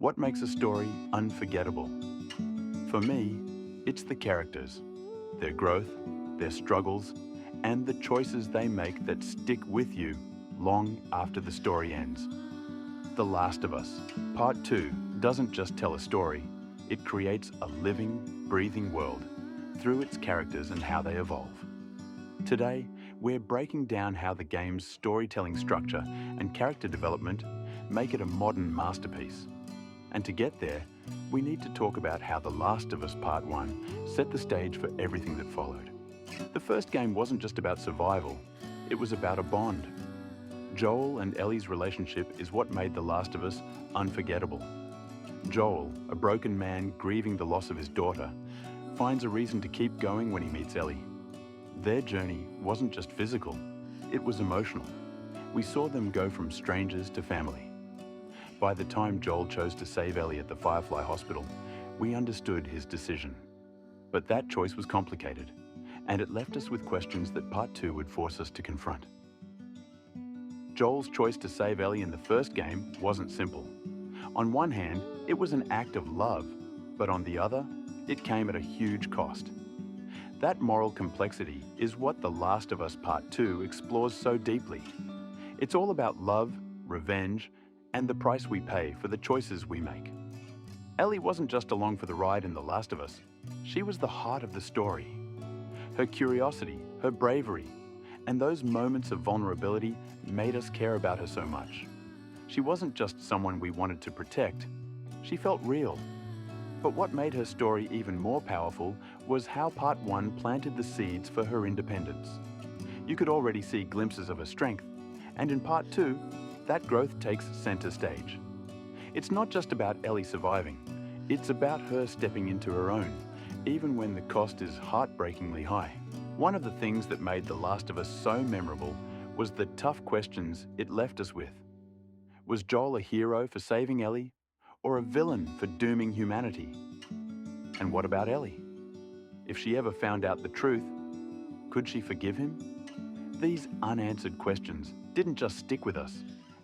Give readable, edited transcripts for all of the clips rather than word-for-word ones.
What makes a story unforgettable? For me, it's the characters, their growth, their struggles, and the choices they make that stick with you long after the story ends. The Last of Us, Part 2, doesn't just tell a story, it creates a living, breathing world through its characters and how they evolve. Today, we're breaking down how the game's storytelling structure and character development make it a modern masterpiece. And to get there, we need to talk about how The Last of Us Part 1 set the stage for everything that followed. The first game wasn't just about survival, it was about a bond. Joel and Ellie's relationship is what made The Last of Us unforgettable. Joel, a broken man grieving the loss of his daughter, finds a reason to keep going when he meets Ellie. Their journey wasn't just physical, it was emotional. We saw them go from strangers to family. By the time Joel chose to save Ellie at the Firefly Hospital, we understood his decision. But that choice was complicated, and it left us with questions that Part 2 would force us to confront. Joel's choice to save Ellie in the first game wasn't simple. On one hand, it was an act of love, but on the other, it came at a huge cost. That moral complexity is what The Last of Us Part 2 explores so deeply. It's all about love, revenge, and the price we pay for the choices we make. Ellie wasn't just along for the ride in The Last of Us. She was the heart of the story. Her curiosity, her bravery, and those moments of vulnerability made us care about her so much. She wasn't just someone we wanted to protect. She felt real. But what made her story even more powerful was how Part 1 planted the seeds for her independence. You could already see glimpses of her strength, and in Part 2, that growth takes center stage. It's not just about Ellie surviving, it's about her stepping into her own, even when the cost is heartbreakingly high. One of the things that made The Last of Us so memorable was the tough questions it left us with. Was Joel a hero for saving Ellie, or a villain for dooming humanity? And what about Ellie? If she ever found out the truth, could she forgive him? These unanswered questions didn't just stick with us,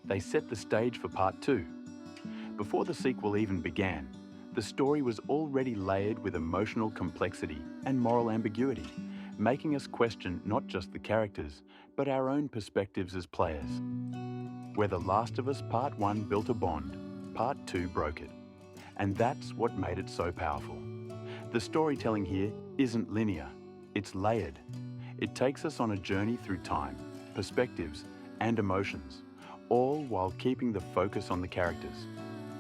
they set the stage for Part 2. Before the sequel even began, the story was already layered with emotional complexity and moral ambiguity, making us question not just the characters, but our own perspectives as players. Where The Last of Us Part 1 built a bond, Part 2 broke it. And that's what made it so powerful. The storytelling here isn't linear, it's layered. It takes us on a journey through time, perspectives, and emotions, all while keeping the focus on the characters.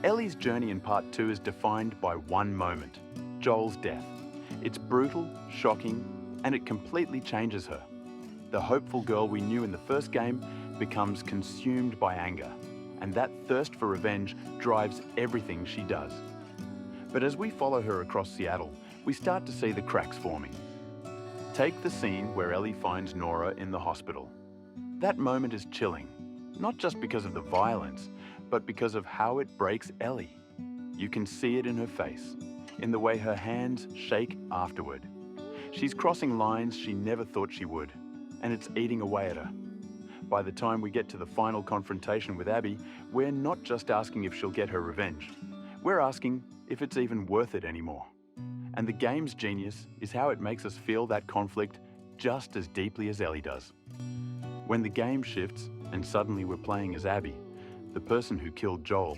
Ellie's journey in Part 2 is defined by one moment, Joel's death. It's brutal, shocking, and it completely changes her. The hopeful girl we knew in the first game becomes consumed by anger, and that thirst for revenge drives everything she does. But as we follow her across Seattle, we start to see the cracks forming. Take the scene where Ellie finds Nora in the hospital. That moment is chilling, not just because of the violence, but because of how it breaks Ellie. You can see it in her face, in the way her hands shake afterward. She's crossing lines she never thought she would, and it's eating away at her. By the time we get to the final confrontation with Abby, we're not just asking if she'll get her revenge. We're asking if it's even worth it anymore. And the game's genius is how it makes us feel that conflict just as deeply as Ellie does. When the game shifts and suddenly we're playing as Abby, the person who killed Joel,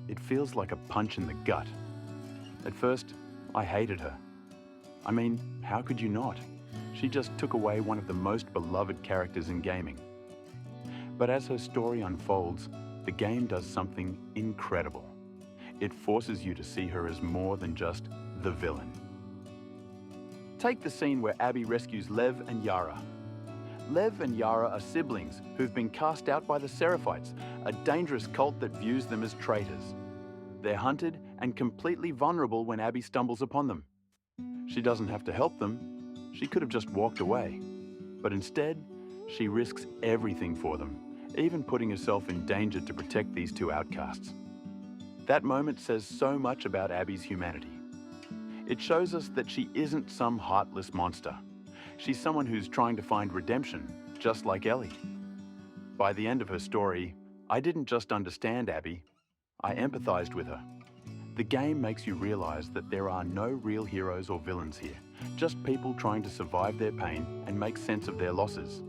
it feels like a punch in the gut. At first, I hated her. I mean, how could you not? She just took away one of the most beloved characters in gaming. But as her story unfolds, the game does something incredible. It forces you to see her as more than just the villain. Take the scene where Abby rescues Lev and Yara. Lev and Yara are siblings who've been cast out by the Seraphites, a dangerous cult that views them as traitors. They're hunted and completely vulnerable when Abby stumbles upon them. She doesn't have to help them. She could have just walked away. But instead, she risks everything for them, even putting herself in danger to protect these two outcasts. That moment says so much about Abby's humanity. It shows us that she isn't some heartless monster. She's someone who's trying to find redemption, just like Ellie. By the end of her story, I didn't just understand Abby, I empathized with her. The game makes you realize that there are no real heroes or villains here, just people trying to survive their pain and make sense of their losses.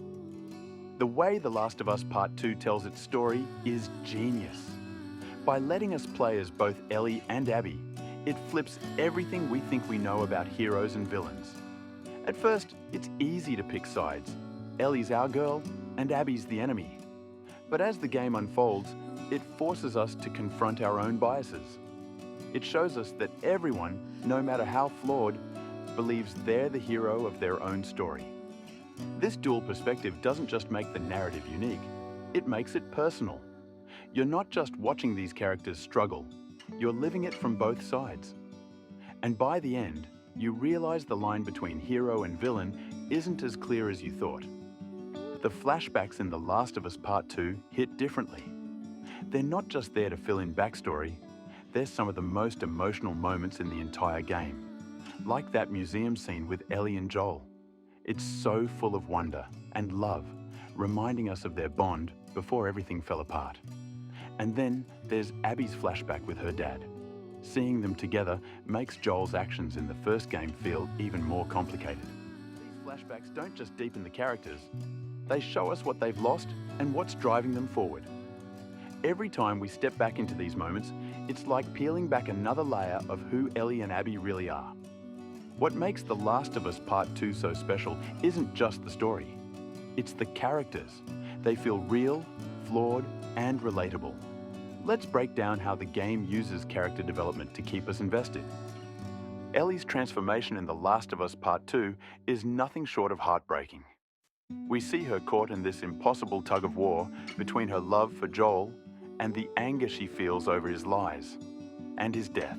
The way The Last of Us Part 2 tells its story is genius. By letting us play as both Ellie and Abby, it flips everything we think we know about heroes and villains. At first, it's easy to pick sides. Ellie's our girl and Abby's the enemy. But as the game unfolds, it forces us to confront our own biases. It shows us that everyone, no matter how flawed, believes they're the hero of their own story. This dual perspective doesn't just make the narrative unique, it makes it personal. You're not just watching these characters struggle, you're living it from both sides. And by the end, you realize the line between hero and villain isn't as clear as you thought. The flashbacks in The Last of Us Part 2 hit differently. They're not just there to fill in backstory, they're some of the most emotional moments in the entire game. Like that museum scene with Ellie and Joel. It's so full of wonder and love, reminding us of their bond before everything fell apart. And then there's Abby's flashback with her dad. Seeing them together makes Joel's actions in the first game feel even more complicated. These flashbacks don't just deepen the characters, they show us what they've lost and what's driving them forward. Every time we step back into these moments, it's like peeling back another layer of who Ellie and Abby really are. What makes The Last of Us Part 2 so special isn't just the story. It's the characters. They feel real, flawed, and relatable. Let's break down how the game uses character development to keep us invested. Ellie's transformation in The Last of Us Part 2 is nothing short of heartbreaking. We see her caught in this impossible tug of war between her love for Joel and the anger she feels over his lies and his death.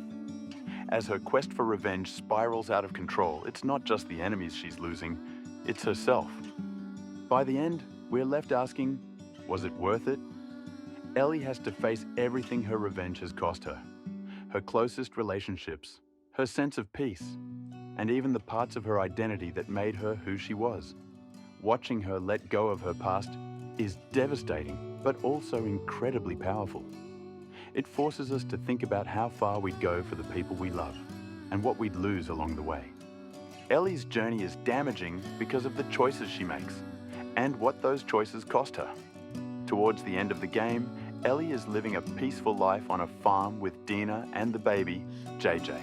As her quest for revenge spirals out of control, it's not just the enemies she's losing, it's herself. By the end, we're left asking, was it worth it? Ellie has to face everything her revenge has cost her. Her closest relationships, her sense of peace, and even the parts of her identity that made her who she was. Watching her let go of her past is devastating, but also incredibly powerful. It forces us to think about how far we'd go for the people we love and what we'd lose along the way. Ellie's journey is damaging because of the choices she makes and what those choices cost her. Towards the end of the game, Ellie is living a peaceful life on a farm with Dina and the baby, JJ.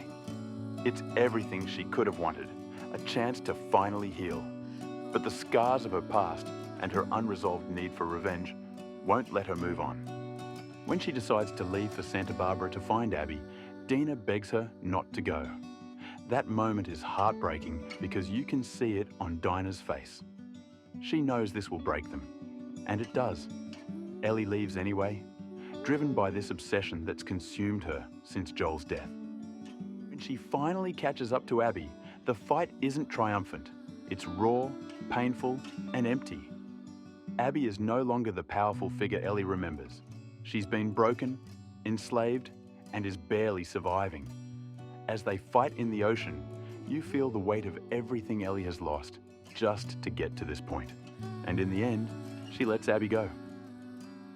It's everything she could have wanted, a chance to finally heal. But the scars of her past and her unresolved need for revenge won't let her move on. When she decides to leave for Santa Barbara to find Abby, Dina begs her not to go. That moment is heartbreaking because you can see it on Dinah's face. She knows this will break them, and it does. Ellie leaves anyway, driven by this obsession that's consumed her since Joel's death. When she finally catches up to Abby, the fight isn't triumphant. It's raw, painful, and empty. Abby is no longer the powerful figure Ellie remembers. She's been broken, enslaved, and is barely surviving. As they fight in the ocean, you feel the weight of everything Ellie has lost just to get to this point. And in the end, she lets Abby go.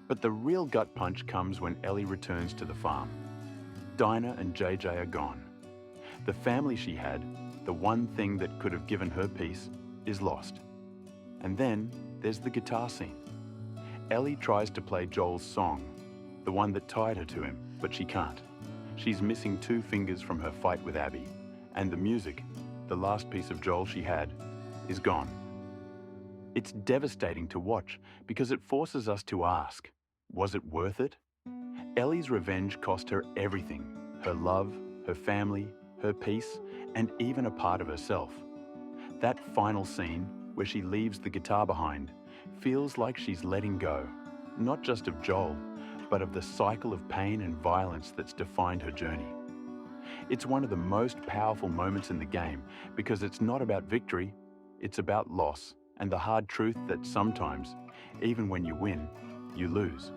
But the real gut punch comes when Ellie returns to the farm. Dinah and JJ are gone. The family she had, the one thing that could have given her peace, is lost. And then there's the guitar scene. Ellie tries to play Joel's song, the one that tied her to him, but she can't. She's missing 2 fingers from her fight with Abby, and the music, the last piece of Joel she had, is gone. It's devastating to watch because it forces us to ask, was it worth it? Ellie's revenge cost her everything, her love, her family, her peace, and even a part of herself. That final scene, where she leaves the guitar behind, feels like she's letting go, not just of Joel, but of the cycle of pain and violence that's defined her journey. It's one of the most powerful moments in the game because it's not about victory, it's about loss and the hard truth that sometimes, even when you win, you lose.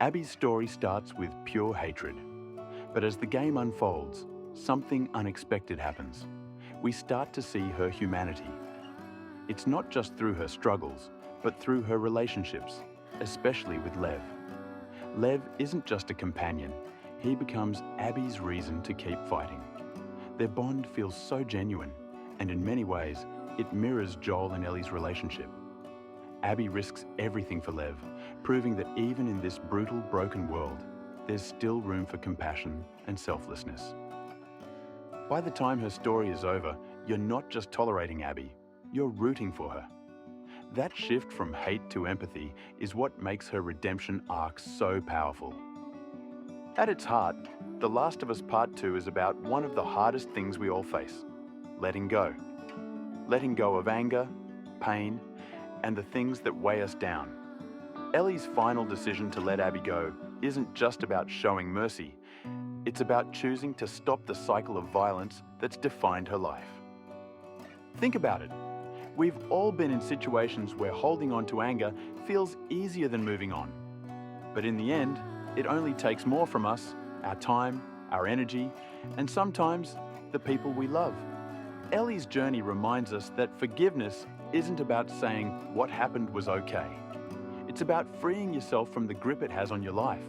Abby's story starts with pure hatred, but as the game unfolds, something unexpected happens. We start to see her humanity. It's not just through her struggles, but through her relationships, especially with Lev. Lev isn't just a companion, he becomes Abby's reason to keep fighting. Their bond feels so genuine, and in many ways, it mirrors Joel and Ellie's relationship. Abby risks everything for Lev, proving that even in this brutal, broken world, there's still room for compassion and selflessness. By the time her story is over, you're not just tolerating Abby, you're rooting for her. That shift from hate to empathy is what makes her redemption arc so powerful. At its heart, The Last of Us Part 2 is about one of the hardest things we all face: letting go. Letting go of anger, pain, and the things that weigh us down. Ellie's final decision to let Abby go isn't just about showing mercy, it's about choosing to stop the cycle of violence that's defined her life. Think about it. We've all been in situations where holding on to anger feels easier than moving on. But in the end, it only takes more from us, our time, our energy, and sometimes the people we love. Ellie's journey reminds us that forgiveness isn't about saying what happened was okay. It's about freeing yourself from the grip it has on your life.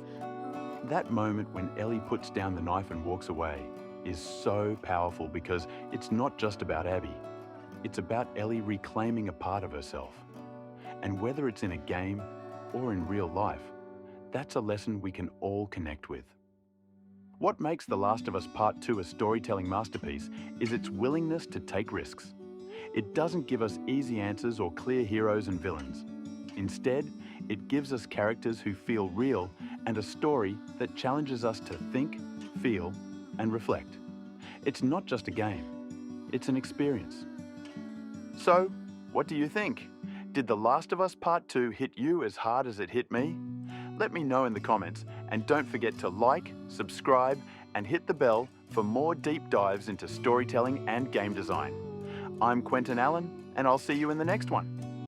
That moment when Ellie puts down the knife and walks away is so powerful because it's not just about Abby. It's about Ellie reclaiming a part of herself. And whether it's in a game or in real life, that's a lesson we can all connect with. What makes The Last of Us Part 2 a storytelling masterpiece is its willingness to take risks. It doesn't give us easy answers or clear heroes and villains. Instead, it gives us characters who feel real and a story that challenges us to think, feel, and reflect. It's not just a game, it's an experience. So, what do you think? Did The Last of Us Part 2 hit you as hard as it hit me? Let me know in the comments, and don't forget to like, subscribe, and hit the bell for more deep dives into storytelling and game design. I'm Quentin Allen, and I'll see you in the next one.